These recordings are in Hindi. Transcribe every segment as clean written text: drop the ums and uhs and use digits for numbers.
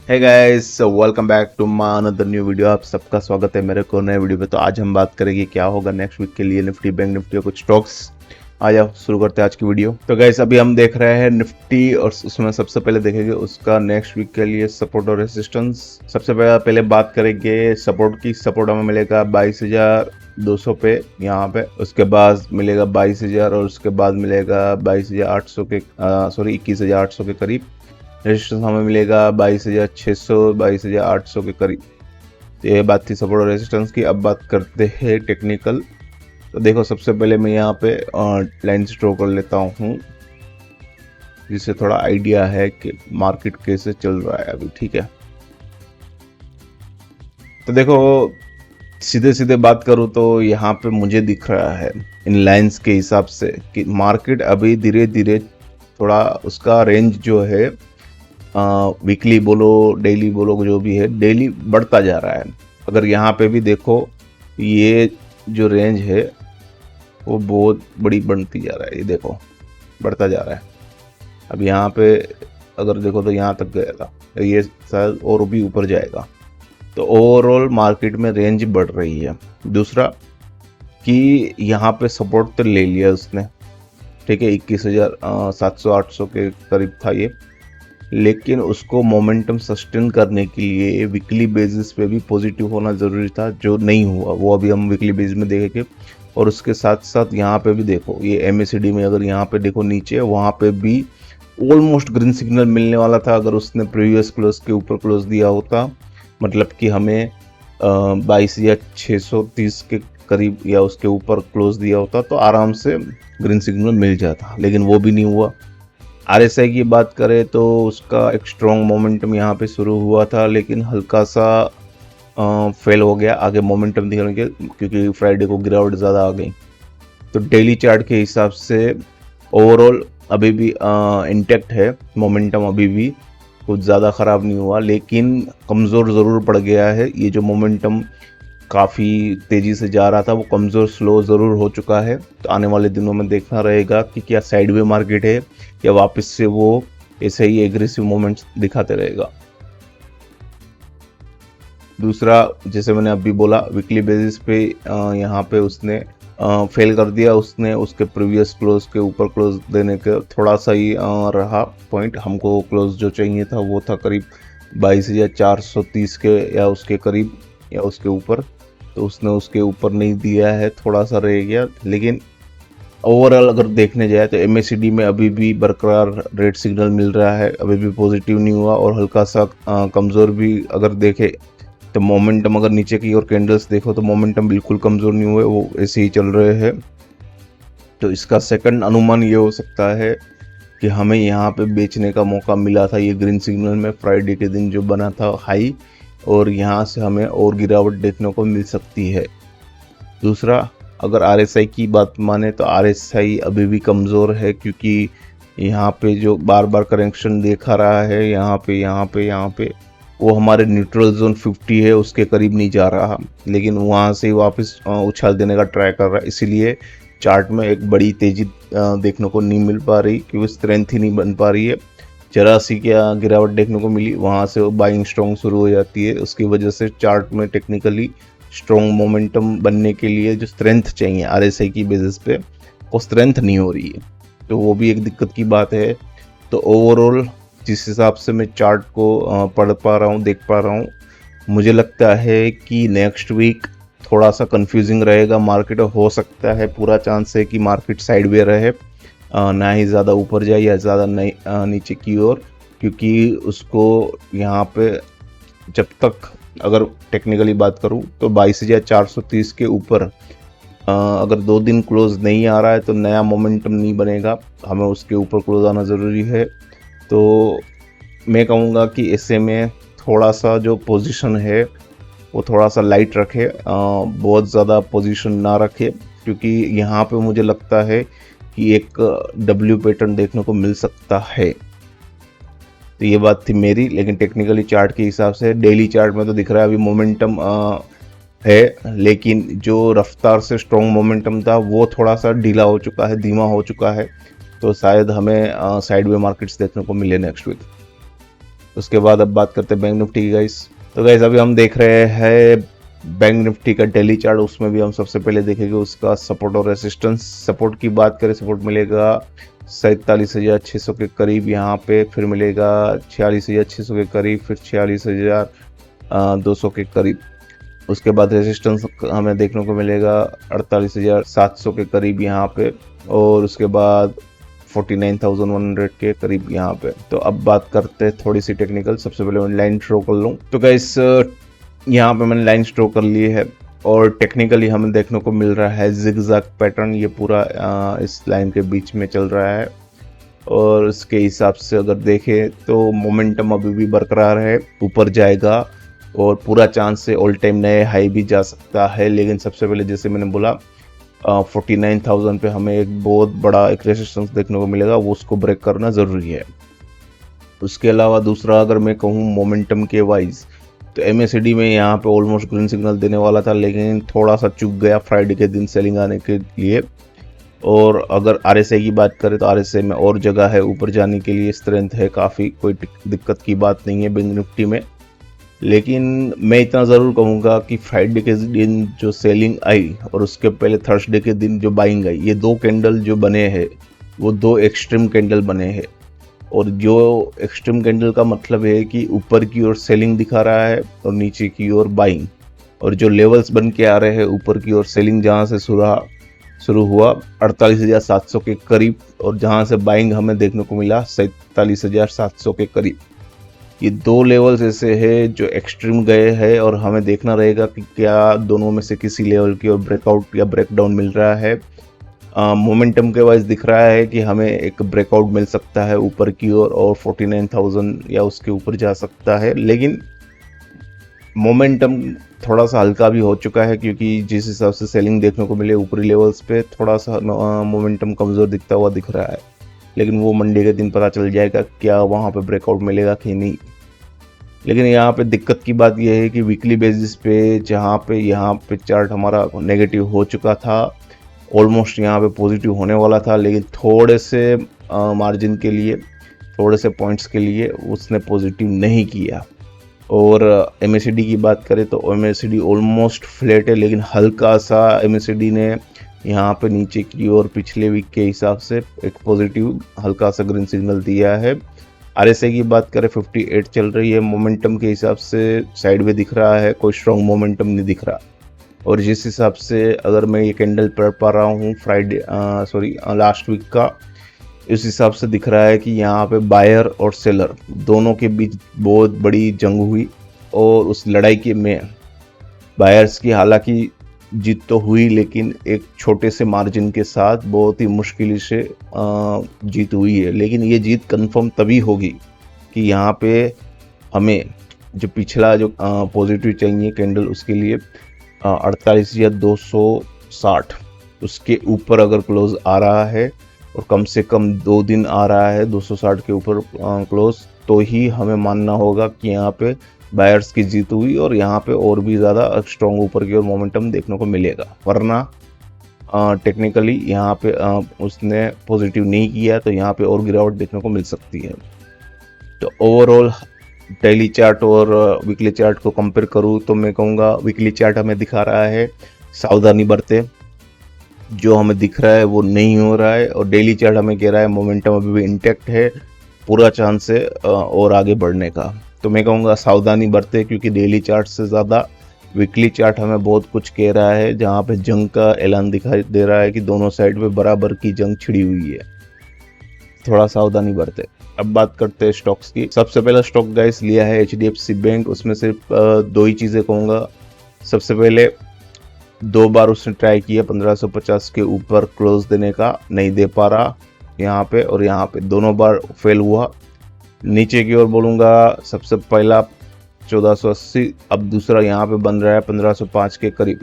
Hey guys, welcome back to my another new video. आप सबका स्वागत है मेरे को नए वीडियो पे। तो आज हम बात करेंगे क्या होगा नेक्स्ट वीक के लिए निफ्टी, बैंक निफ्टी और कुछ स्टॉक्स। आ जाओ शुरू करते हैं आज की वीडियो। तो गाइस अभी हम देख रहे हैं निफ्टी और उसमें सबसे पहले देखेंगे उसका नेक्स्ट वीक के लिए सपोर्ट और रेजिस्टेंस। सबसे पहले बात करेंगे सपोर्ट की। सपोर्ट हमें मिलेगा 22,200 पे यहाँ पे, उसके बाद मिलेगा 22,000 और उसके बाद मिलेगा 22,800 के 21,800 के करीब। रेजिस्टेंस हमें मिलेगा 22,600 22,800 के करीब। तो ये बात थी सपोर्ट और रेजिस्टेंस की। अब बात करते हैं टेक्निकल। तो देखो सबसे पहले मैं यहाँ पे लाइन्स ड्रॉ कर लेता हूँ जिससे थोड़ा आइडिया है कि मार्केट कैसे चल रहा है अभी। ठीक है, तो देखो सीधे सीधे बात करूँ तो यहाँ पे मुझे दिख रहा है इन लाइन्स के हिसाब से कि मार्केट अभी धीरे धीरे थोड़ा उसका रेंज जो है वीकली बोलो डेली बोलो जो भी है, डेली बढ़ता जा रहा है। अगर यहाँ पे भी देखो ये जो रेंज है वो बहुत बड़ी बनती जा रहा है, ये देखो बढ़ता जा रहा है। अब यहाँ पे अगर देखो तो यहाँ तक गया था, ये शायद और भी ऊपर जाएगा। तो ओवरऑल मार्केट में रेंज बढ़ रही है। दूसरा कि यहाँ पे सपोर्ट तो ले लिया उसने, ठीक है, 21,700-800 के करीब था ये, लेकिन उसको मोमेंटम सस्टेन करने के लिए वीकली बेसिस पे भी पॉजिटिव होना ज़रूरी था, जो नहीं हुआ। वो अभी हम वीकली बेसिस में देखेंगे। और उसके साथ साथ यहाँ पे भी देखो ये MACD में अगर यहाँ पे देखो नीचे, वहाँ पे भी ऑलमोस्ट ग्रीन सिग्नल मिलने वाला था अगर उसने प्रीवियस क्लोज के ऊपर क्लोज दिया होता। मतलब कि हमें 22,630 के करीब या उसके ऊपर क्लोज दिया होता तो आराम से ग्रीन सिग्नल मिल जाता, लेकिन वो भी नहीं हुआ। RSI की बात करें तो उसका एक स्ट्रॉन्ग मोमेंटम यहाँ पे शुरू हुआ था, लेकिन हल्का सा फेल हो गया आगे मोमेंटम दिखने के, क्योंकि फ्राइडे को गिरावट ज़्यादा आ गई। तो डेली चार्ट के हिसाब से ओवरऑल अभी भी इंटैक्ट है मोमेंटम, अभी भी कुछ ज़्यादा ख़राब नहीं हुआ, लेकिन कमज़ोर ज़रूर पड़ गया है। ये जो मोमेंटम काफ़ी तेज़ी से जा रहा था वो कमज़ोर स्लो ज़रूर हो चुका है। तो आने वाले दिनों में देखना रहेगा कि क्या साइडवे मार्केट है या वापस से वो ऐसे ही एग्रेसिव मोमेंट्स दिखाते रहेगा। दूसरा, जैसे मैंने अभी बोला, वीकली बेसिस पे यहाँ पे उसने फेल कर दिया। उसने उसके प्रीवियस क्लोज के ऊपर क्लोज देने के थोड़ा सा ही रहा पॉइंट। हमको क्लोज जो चाहिए था वो था करीब 22,430 के या उसके करीब या उसके ऊपर, तो उसने उसके ऊपर नहीं दिया है, थोड़ा सा रह गया। लेकिन ओवरऑल अगर देखने जाए तो MACD में अभी भी बरकरार रेड सिग्नल मिल रहा है, अभी भी पॉजिटिव नहीं हुआ और हल्का सा कमज़ोर भी अगर देखे तो मोमेंटम अगर नीचे की और कैंडल्स देखो तो मोमेंटम बिल्कुल कमज़ोर नहीं हुए, वो ऐसे ही चल रहे हैं। तो इसका सेकंड अनुमान ये हो सकता है कि हमें यहाँ पे बेचने का मौका मिला था ये ग्रीन सिग्नल में फ्राइडे के दिन जो बना था हाई, और यहाँ से हमें और गिरावट देखने को मिल सकती है। दूसरा, अगर RSI की बात माने तो RSI अभी भी कमज़ोर है, क्योंकि यहाँ पे जो बार बार करेक्शन देखा रहा है यहाँ पे वो हमारे न्यूट्रल जोन 50 है उसके करीब नहीं जा रहा, लेकिन वहाँ से वापस उछाल देने का ट्राई कर रहा है। इसीलिए चार्ट में एक बड़ी तेज़ी देखने को नहीं मिल पा रही, क्योंकि स्ट्रेंथ ही नहीं बन पा रही है। जरा सी क्या गिरावट देखने को मिली, वहाँ से बाइंग स्ट्रॉन्ग शुरू हो जाती है। उसकी वजह से चार्ट में टेक्निकली स्ट्रॉन्ग मोमेंटम बनने के लिए जो स्ट्रेंथ चाहिए RSI की बेसिस पे, वो स्ट्रेंथ नहीं हो रही है, तो वो भी एक दिक्कत की बात है। तो ओवरऑल जिस हिसाब से मैं चार्ट को पढ़ पा रहा हूँ, देख पा रहा हूँ, मुझे लगता है कि नेक्स्ट वीक थोड़ा सा कंफ्यूजिंग रहेगा मार्केट। हो सकता है पूरा चांस है कि मार्केट साइडवे रहे, ना ही ज़्यादा ऊपर जाए या ज़्यादा नीचे की ओर, क्योंकि उसको यहाँ पे जब तक अगर टेक्निकली बात करूँ तो 22,430 के ऊपर अगर 2 दिन क्लोज नहीं आ रहा है तो नया मोमेंटम नहीं बनेगा, हमें उसके ऊपर क्लोज आना ज़रूरी है। तो मैं कहूँगा कि ऐसे में थोड़ा सा जो पोजीशन है वो थोड़ा सा लाइट रखे, बहुत ज़्यादा पोजीशन ना रखे, क्योंकि यहाँ पे मुझे लगता है कि एक W पैटर्न देखने को मिल सकता है। तो ये बात थी मेरी, लेकिन टेक्निकली चार्ट के हिसाब से डेली चार्ट में तो दिख रहा है अभी मोमेंटम है, लेकिन जो रफ्तार से स्ट्रॉन्ग मोमेंटम था वो थोड़ा सा ढीला हो चुका है, धीमा हो चुका है। तो शायद हमें साइडवे मार्केट्स देखने को मिले नेक्स्ट वीक। उसके बाद अब बात करते हैं बैंक निफ्टी की गाइस। तो गाइस अभी हम देख रहे हैं बैंक निफ्टी का डेली चार्ट, उसमें भी हम सबसे पहले देखेंगे उसका सपोर्ट और रेसिस्टेंस। सपोर्ट की बात करें, सपोर्ट मिलेगा 47,600 के करीब यहाँ पे, फिर मिलेगा 46,600 के करीब, फिर 46,200 के करीब। उसके बाद रेजिस्टेंस हमें देखने को मिलेगा 48,700 के करीब यहाँ पे, और उसके बाद 49,100 के करीब यहाँ पे। तो अब बात करते हैं थोड़ी सी टेक्निकल। सबसे पहले मैं लाइन ड्रॉ कर लूँ। तो गाइस यहाँ पे मैंने लाइन ड्रॉ कर ली है, और टेक्निकली हमें देखने को मिल रहा है जिगजैग पैटर्न, ये पूरा इस लाइन के बीच में चल रहा है। और उसके हिसाब से अगर देखें तो मोमेंटम अभी भी बरकरार है, ऊपर जाएगा और पूरा चांस है ऑल टाइम नए हाई भी जा सकता है। लेकिन सबसे पहले जैसे मैंने बोला 49,000 पे हमें एक बहुत बड़ा एक रेजिस्टेंस देखने को मिलेगा, वो उसको ब्रेक करना ज़रूरी है। उसके अलावा दूसरा अगर मैं कहूँ मोमेंटम के वाइज, तो MACD में यहाँ पे ऑलमोस्ट ग्रीन सिग्नल देने वाला था, लेकिन थोड़ा सा चूक गया फ्राइडे के दिन सेलिंग आने के लिए। और अगर RSI की बात करें तो RSI में और जगह है ऊपर जाने के लिए, स्ट्रेंथ है काफ़ी, कोई दिक्कत की बात नहीं है बैंक निफ्टी में। लेकिन मैं इतना ज़रूर कहूँगा कि फ्राइडे के दिन जो सेलिंग आई और उसके पहले थर्सडे के दिन जो बाइंग आई, ये दो कैंडल जो बने हैं वो दो एक्सट्रीम कैंडल बने हैं। और जो एक्सट्रीम कैंडल का मतलब है कि ऊपर की ओर सेलिंग दिखा रहा है और नीचे की ओर बाइंग, और जो लेवल्स बन के आ रहे हैं ऊपर की ओर सेलिंग जहाँ से शुरू हुआ 48,700 के करीब, और जहाँ से बाइंग हमें देखने को मिला 47,700 के करीब। ये दो लेवल्स ऐसे हैं जो एक्सट्रीम गए हैं, और हमें देखना रहेगा कि क्या दोनों में से किसी लेवल की ओर ब्रेकआउट या ब्रेकडाउन मिल रहा है। मोमेंटम के वाइज दिख रहा है कि हमें एक ब्रेकआउट मिल सकता है ऊपर की ओर, और 49,000 या उसके ऊपर जा सकता है। लेकिन मोमेंटम थोड़ा सा हल्का भी हो चुका है, क्योंकि जिस हिसाब से सेलिंग देखने को मिले ऊपरी लेवल्स पे, थोड़ा सा मोमेंटम कमज़ोर दिखता हुआ दिख रहा है। लेकिन वो मंडे के दिन पता चल जाएगा क्या वहाँ पे ब्रेकआउट मिलेगा कि नहीं। लेकिन यहाँ पे दिक्कत की बात यह है कि वीकली बेसिस पे जहाँ पे यहाँ पे चार्ट हमारा नेगेटिव हो चुका था, ऑलमोस्ट यहाँ पे पॉजिटिव होने वाला था, लेकिन थोड़े से मार्जिन के लिए, थोड़े से पॉइंट्स के लिए उसने पॉजिटिव नहीं किया। और MACD की बात करें तो MACD ऑलमोस्ट फ्लैट है, लेकिन हल्का सा MACD ने यहाँ पे नीचे की ओर पिछले वीक के हिसाब से एक पॉजिटिव हल्का सा ग्रीन सिग्नल दिया है। RSI की बात करें 58 चल रही है, मोमेंटम के हिसाब से साइड में दिख रहा है, कोई स्ट्रॉन्ग मोमेंटम नहीं दिख रहा। और जिस हिसाब से अगर मैं ये कैंडल पढ़ पा रहा हूँ लास्ट वीक का, इस हिसाब से दिख रहा है कि यहाँ पे बायर और सेलर दोनों के बीच बहुत बड़ी जंग हुई, और उस लड़ाई के में बायर्स की हालांकि जीत तो हुई, लेकिन एक छोटे से मार्जिन के साथ बहुत ही मुश्किल से जीत हुई है। लेकिन ये जीत कंफर्म तभी होगी कि यहाँ पे हमें जो पिछला जो पॉजिटिव चाहिए कैंडल, उसके लिए 48,260 उसके ऊपर अगर क्लोज आ रहा है, और कम से कम 2 दिन आ रहा है 260 के ऊपर क्लोज, तो ही हमें मानना होगा कि यहाँ पे बायर्स की जीत हुई, और यहाँ पे और भी ज़्यादा स्ट्रॉन्ग ऊपर की ओर मोमेंटम देखने को मिलेगा। वरना टेक्निकली यहाँ पे उसने पॉजिटिव नहीं किया, तो यहाँ पे और गिरावट देखने को मिल सकती है। तो ओवरऑल डेली चार्ट और वीकली चार्ट को कंपेयर करूँ तो मैं कहूँगा वीकली चार्ट हमें दिखा रहा है सावधानी बरते, जो हमें दिख रहा है वो नहीं हो रहा है। और डेली चार्ट हमें कह रहा है मोमेंटम अभी भी इंटैक्ट है, पूरा चांस है और आगे बढ़ने का। तो मैं कहूँगा सावधानी बरते, क्योंकि डेली चार्ट से ज़्यादा वीकली चार्ट हमें बहुत कुछ कह रहा है, जहाँ पे जंग का ऐलान दिखाई दे रहा है कि दोनों साइड पे बराबर की जंग छिड़ी हुई है। थोड़ा सावधानी बरते। अब बात करते हैं स्टॉक्स की। सबसे पहला स्टॉक गाइस लिया है HDFC बैंक। उसमें सिर्फ दो ही चीज़ें कहूँगा। सबसे पहले 2 बार उसने ट्राई किया 1550 के ऊपर क्लोज देने का, नहीं दे पा रहा यहाँ पे, और यहाँ पे दोनों बार फेल हुआ। नीचे की ओर बोलूँगा सबसे पहला 1480, अब दूसरा यहाँ पे बन रहा है 1505 के करीब।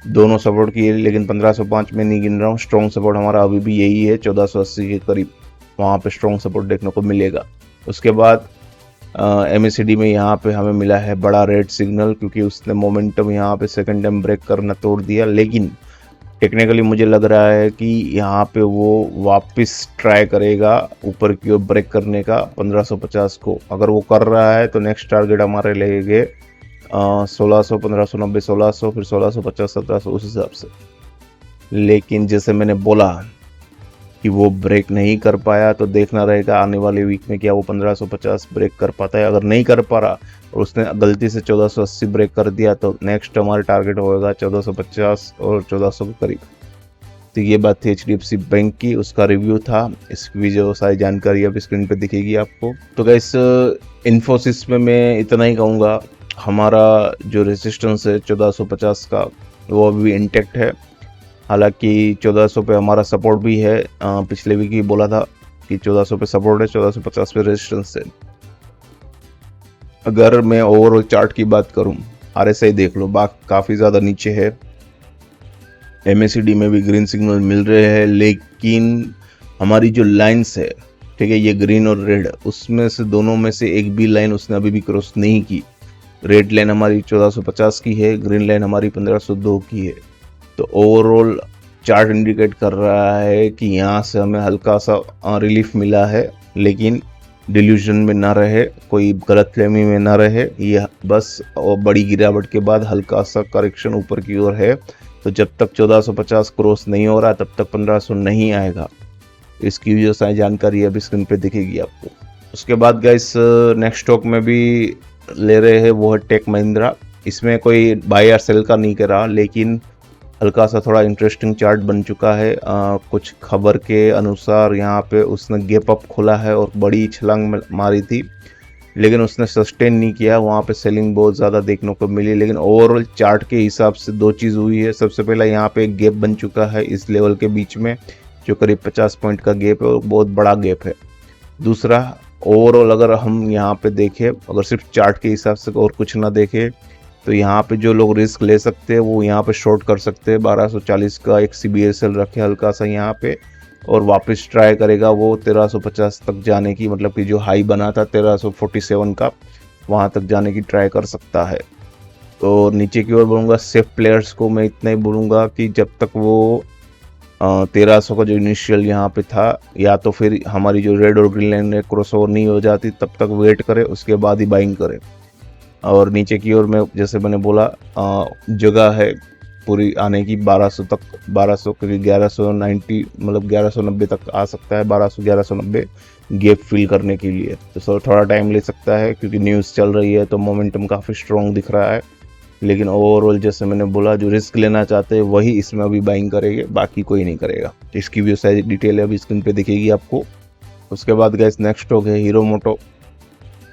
दोनों सपोर्ट किए, लेकिन 1505 में नहीं गिन रहा हूँ। स्ट्रॉन्ग सपोर्ट हमारा अभी भी यही है 1480 के करीब, वहाँ पे स्ट्रॉन्ग सपोर्ट देखने को मिलेगा। उसके बाद MACD में यहाँ पे हमें मिला है बड़ा रेड सिग्नल, क्योंकि उसने मोमेंटम यहाँ पे सेकंड टाइम ब्रेक करना तोड़ दिया। लेकिन टेक्निकली मुझे लग रहा है कि यहाँ पे वो वापस ट्राई करेगा ऊपर की ओर ब्रेक करने का 1550 को। अगर वो कर रहा है तो नेक्स्ट टारगेट हमारे लगेंगे 1600, 1590, 1600, फिर 1650, 1700 उस हिसाब से। लेकिन जैसे मैंने बोला कि वो ब्रेक नहीं कर पाया, तो देखना रहेगा आने वाले वीक में क्या वो 1550 ब्रेक कर पाता है। अगर नहीं कर पा रहा और उसने गलती से 1480 ब्रेक कर दिया तो नेक्स्ट हमारा टारगेट होगा 1450 और 1400 के करीब। तो ये बात थी HDFC बैंक की, उसका रिव्यू था। इसकी जो सारी जानकारी अब स्क्रीन पे दिखेगी आपको। तो गाइस इन्फोसिस में मैं इतना ही कहूँगा, हमारा जो रेजिस्टेंस है 1450 का वो अभी इंटैक्ट है। हालांकि 1400 पे हमारा सपोर्ट भी है, पिछले वीक ही बोला था कि 1400 पे सपोर्ट है, 1450 पे रेजिस्टेंस है। अगर मैं ओवरऑल चार्ट की बात करूं, RSI देख लो, काफ़ी ज़्यादा नीचे है। MACD में भी ग्रीन सिग्नल मिल रहे हैं, लेकिन हमारी जो लाइन्स है, ठीक है, ये ग्रीन और रेड, उसमें से दोनों में से एक भी लाइन उसने अभी भी क्रॉस नहीं की। रेड लाइन हमारी 1450 की है, ग्रीन लाइन हमारी 1502 की है। तो ओवरऑल चार्ट इंडिकेट कर रहा है कि यहाँ से हमें हल्का सा रिलीफ मिला है, लेकिन डिल्यूजन में ना रहे, कोई गलतफहमी में ना रहे। ये बस बड़ी गिरावट के बाद हल्का सा करेक्शन ऊपर की ओर है। तो जब तक 1450 क्रॉस नहीं हो रहा तब तक 1500 नहीं आएगा। इसकी जो सारी जानकारी अभी स्क्रीन पे दिखेगी आपको। उसके बाद गाइस नेक्स्ट स्टॉक में भी ले रहे हैं, वो है टेक महिंद्रा। इसमें कोई बाय या सेल का नहीं कर रहा, लेकिन हल्का सा थोड़ा इंटरेस्टिंग चार्ट बन चुका है। कुछ खबर के अनुसार यहाँ पे उसने गैप अप खोला है और बड़ी छलांग मारी थी, लेकिन उसने सस्टेन नहीं किया। वहाँ पे सेलिंग बहुत ज़्यादा देखने को मिली, लेकिन ओवरऑल चार्ट के हिसाब से दो चीज़ हुई है। सबसे पहला, यहाँ पे एक गैप बन चुका है इस लेवल के बीच में, जो करीब 50 पॉइंट का गैप है और बहुत बड़ा गैप है। दूसरा, ओवरऑल अगर हम यहाँ पे देखें, अगर सिर्फ चार्ट के हिसाब से और कुछ ना देखें, तो यहाँ पे जो लोग रिस्क ले सकते हैं वो यहाँ पे शॉर्ट कर सकते हैं। 1240 का एक CBSL रखे हल्का सा यहाँ पे, और वापस ट्राई करेगा वो 1350 तक जाने की, मतलब कि जो हाई बना था 1347 का, वहाँ तक जाने की ट्राई कर सकता है। तो नीचे की ओर बोलूँगा सेफ प्लेयर्स को मैं इतना ही बोलूँगा कि जब तक वो 1300 का जो इनिशियल यहाँ पे था, या तो फिर हमारी जो रेड और ग्रीन लाइन क्रॉस ओवर नहीं हो जाती तब तक वेट करे, उसके बाद ही बाइंग करे। और नीचे की ओर में जैसे मैंने बोला जगह है पूरी आने की 1200 तक, 1200 के 1190, मतलब 1190 तक आ सकता है। 1200 1190 गैप फिल करने के लिए तो सर थोड़ा टाइम ले सकता है, क्योंकि न्यूज़ चल रही है तो मोमेंटम काफ़ी स्ट्रॉन्ग दिख रहा है। लेकिन ओवरऑल जैसे मैंने बोला, जो रिस्क लेना चाहते हैं वही इसमें अभी बाइंग करेंगे, बाकी कोई नहीं करेगा। इसकी भी सारी डिटेल है अभी स्क्रीन पे दिखेगी आपको। उसके बाद गाइस नेक्स्ट स्टॉक है हीरो मोटो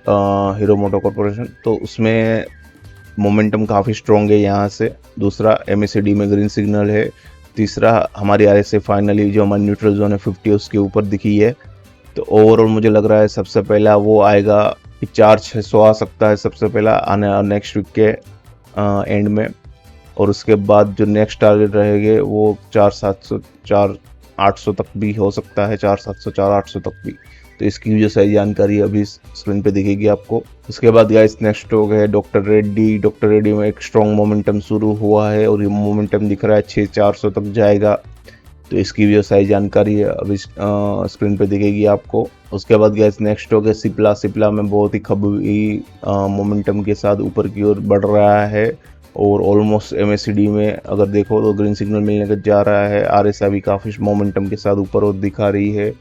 कॉर्पोरेशन। तो उसमें मोमेंटम काफ़ी स्ट्रॉन्ग है यहाँ से। दूसरा, MACD में ग्रीन सिग्नल है। तीसरा, हमारी RSI फाइनली जो हमारी न्यूट्रल जोन है 50 उसके ऊपर दिखी है। तो ओवरऑल मुझे लग रहा है सबसे पहला वो आएगा कि 4600 आ सकता है सबसे पहला आने नेक्स्ट वीक के एंड में, और उसके बाद जो नेक्स्ट टारगेट रहेंगे वो 4700 4800 तक भी हो सकता है, 4700 4800 तक भी। तो इसकी जो सही जानकारी अभी स्क्रीन पे दिखेगी आपको। उसके बाद गाइस नेक्स्ट स्टॉक है डॉक्टर रेड्डी। डॉक्टर रेड्डी में एक स्ट्रॉन्ग मोमेंटम शुरू हुआ है और ये मोमेंटम दिख रहा है 6400 तक जाएगा। तो इसकी भी जो सही जानकारी है अभी स्क्रीन पे दिखेगी आपको। उसके बाद गाइस नेक्स्ट स्टॉक है सिप्ला। सिप्ला में बहुत ही खबी मोमेंटम के साथ ऊपर की ओर बढ़ रहा है, और ऑलमोस्ट MACD में अगर देखो तो ग्रीन सिग्नल मिलने का जा रहा है। RSI भी काफ़ी मोमेंटम के साथ ऊपर और दिखा रही है,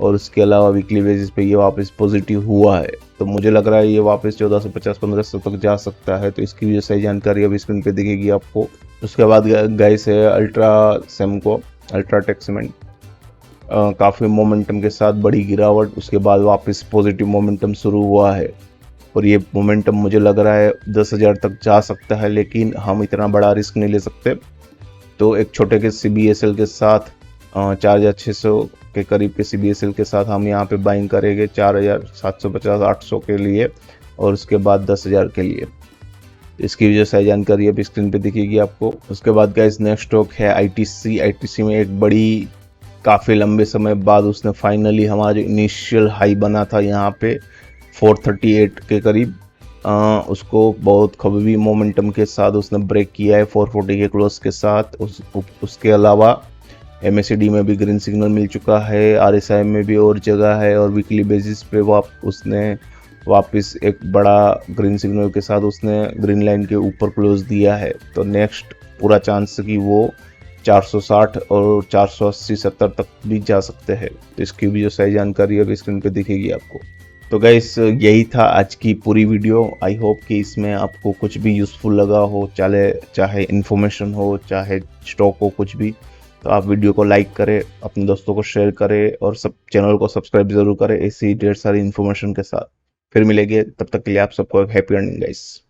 और उसके अलावा वीकली बेसिस पे ये वापस पॉजिटिव हुआ है। तो मुझे लग रहा है ये वापस 1450-1500 तक जा सकता है। तो इसकी भी सही जानकारी अभी स्क्रीन पे दिखेगी आपको। उसके बाद गाइस है अल्ट्राटेक सीमेंट। काफ़ी मोमेंटम के साथ बड़ी गिरावट, उसके बाद वापस पॉजिटिव मोमेंटम शुरू हुआ है, और ये मोमेंटम मुझे लग रहा है 10,000 तक जा सकता है, लेकिन हम इतना बड़ा रिस्क नहीं ले सकते। तो एक छोटे के CBSL के साथ 4600 के करीब के CBSL के साथ हम यहाँ पे बाइंग करेंगे 4750-800 के लिए, और उसके बाद 10,000 के लिए। इसकी वजह से जानकारी अभी स्क्रीन पे दिखेगी आपको। उसके बाद गाइस नेक्स्ट स्टॉक है ITC। ITC में एक बड़ी काफ़ी लंबे समय बाद उसने फाइनली हमारा जो इनिशियल हाई बना था यहाँ पे 438 के करीब, उसको बहुत खबीबी मोमेंटम के साथ उसने ब्रेक किया है 440 के क्लोज के साथ। उसके अलावा MACD में भी ग्रीन सिग्नल मिल चुका है, RSI में भी और जगह है, और वीकली बेसिस पे उसने वापस एक बड़ा ग्रीन सिग्नल के साथ उसने ग्रीन लाइन के ऊपर क्लोज दिया है। तो नेक्स्ट पूरा चांस कि वो 460 और 480 70 तक भी जा सकते हैं। तो इसकी भी जो सही जानकारी अभी स्क्रीन पे दिखेगी आपको। तो गाइस यही था आज की पूरी वीडियो। आई होप कि इसमें आपको कुछ भी यूज़फुल लगा हो, चाहे इन्फॉर्मेशन हो, चाहे स्टॉक हो, कुछ भी। तो आप वीडियो को लाइक करें, अपने दोस्तों को शेयर करें और सब चैनल को सब्सक्राइब जरूर करें ऐसी ढेर सारी इन्फॉर्मेशन के साथ। फिर मिलेंगे, तब तक के लिए आप सबको हैप्पी अर्निंग गाइस।